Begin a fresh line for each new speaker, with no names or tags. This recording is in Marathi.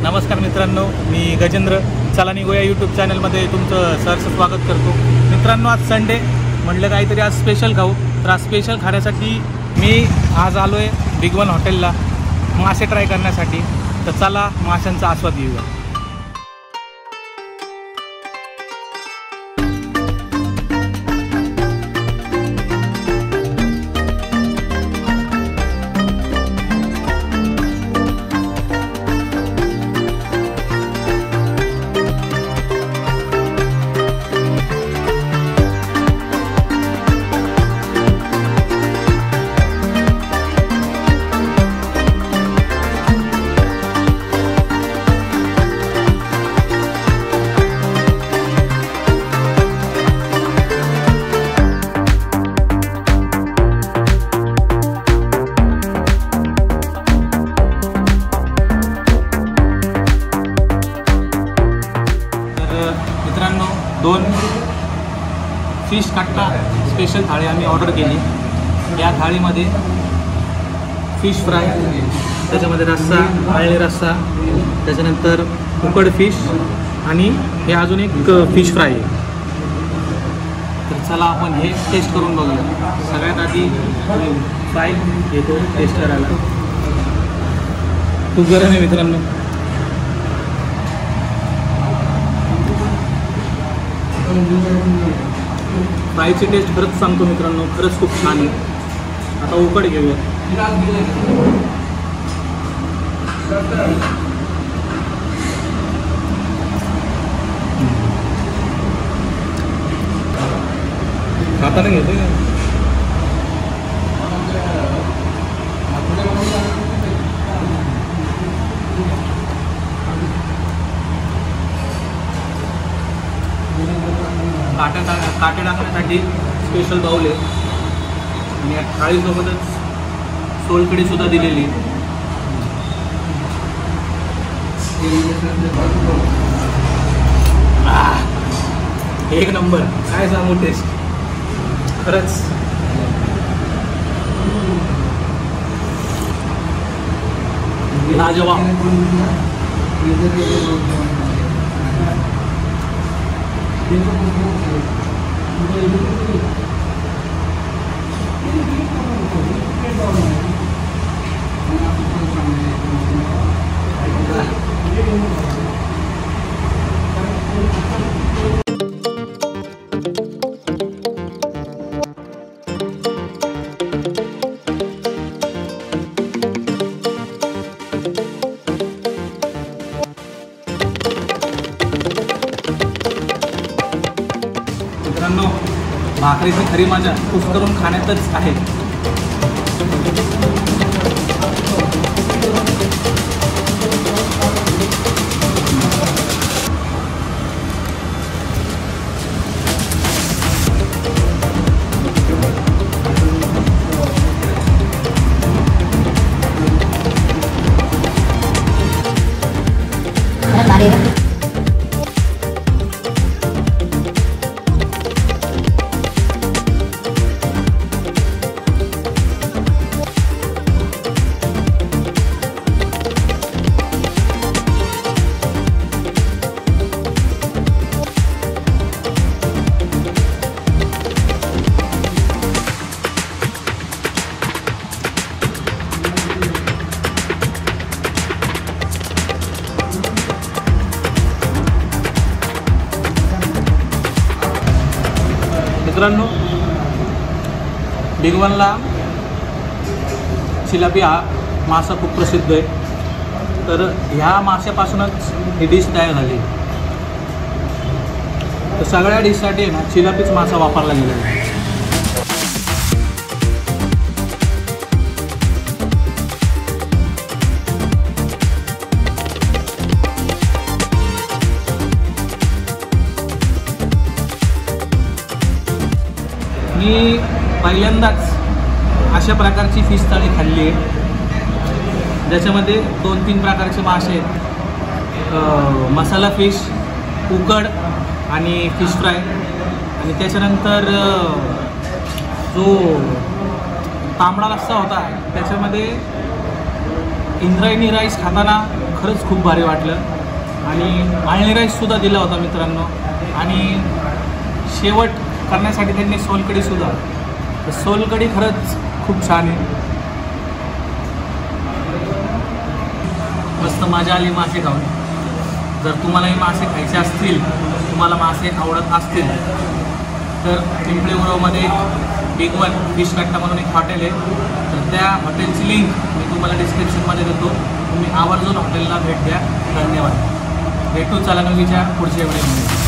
नमस्कार मित्रांनो, मी गजेंद्र. चला निघूया यूट्यूब चॅनलमध्ये तुमचं सहर्ष स्वागत करतो. मित्रांनो, आज संडे म्हटलं काहीतरी आज स्पेशल खाऊ. तर आज स्पेशल खाण्यासाठी मी आज आलो आहे बिग वन हॉटेलला मासे ट्राय करण्यासाठी. तर चला माशांचा आस्वाद घेऊया. मित्रांनो, 2 फिश कट्टा स्पेशल थाळी आम्ही ऑर्डर केली. या थाळीमध्ये फिश फ्राय, त्याच्यामध्ये रस्सा, आळणी रस्सा, त्याच्यानंतर उकड फिश आणि हे अजून एक फिश फ्राय आहे. तर चला आपण हे टेस्ट करून बघूया. सगळ्यात आधी फ्राय घेतो टेस्ट करायला. खूप गरम आहे मित्रांनो. फ्रायची टेस्ट खरंच सांगतो मित्रांनो, खरंच खूप छान आहे. आता उकड घेऊया. खाताना घेतो का? काटे टाकण्यासाठी स्पेशल बाऊल आहे आणि या थाळीसोबतच सोलकढी सुद्धा दिलेली. एक नंबर, काय सांगू टेस्ट खरंच. लाजवाब. मित्रांनो, भाकरीची खरी मजा कुस्करून खाण्यातच आहे. मित्रांनो, बिग वनला चिलापी हा मासा खूप प्रसिद्ध आहे. तर ह्या माशापासूनच ही डिश तयार झाली. तर सगळ्या डिशसाठी आहे ना चिलापीच मासा वापरला गेला आहे. मी पहिल्यांदाच अशा प्रकारची फिश थाळी खाल्ली आहे, ज्याच्यामध्ये 2-3 प्रकारचे मासे आहेत. मसाला फिश, उकड आणि फिश फ्राय. आणि त्याच्यानंतर जो तांबडा रस्सा होता त्याच्यामध्ये इंद्रायणी राईस खाताना खरंच खूप भारी वाटलं. आणि आळणी राईससुद्धा दिला होता मित्रांनो. आणि शेवट करण्यासाठी त्यांनी सोलकडीसुद्धा. तर सोलकढी खरंच खूप छान आहे. मस्त मजा आली मासे खाऊन. जर तुम्हालाही मासे खायचे असतील, तुम्हाला मासे आवडत असतील, तर पिंपळी उरवमध्ये बिग वन फिश कट्टा म्हणून एक हॉटेल आहे. तर त्या हॉटेलची लिंक मी तुम्हाला डिस्क्रिप्शनमध्ये देतो. तुम्ही आवर्जून हॉटेलला भेट द्या. धन्यवाद. भेटू चला नवीच्या पुढच्या व्हिडिओमध्ये.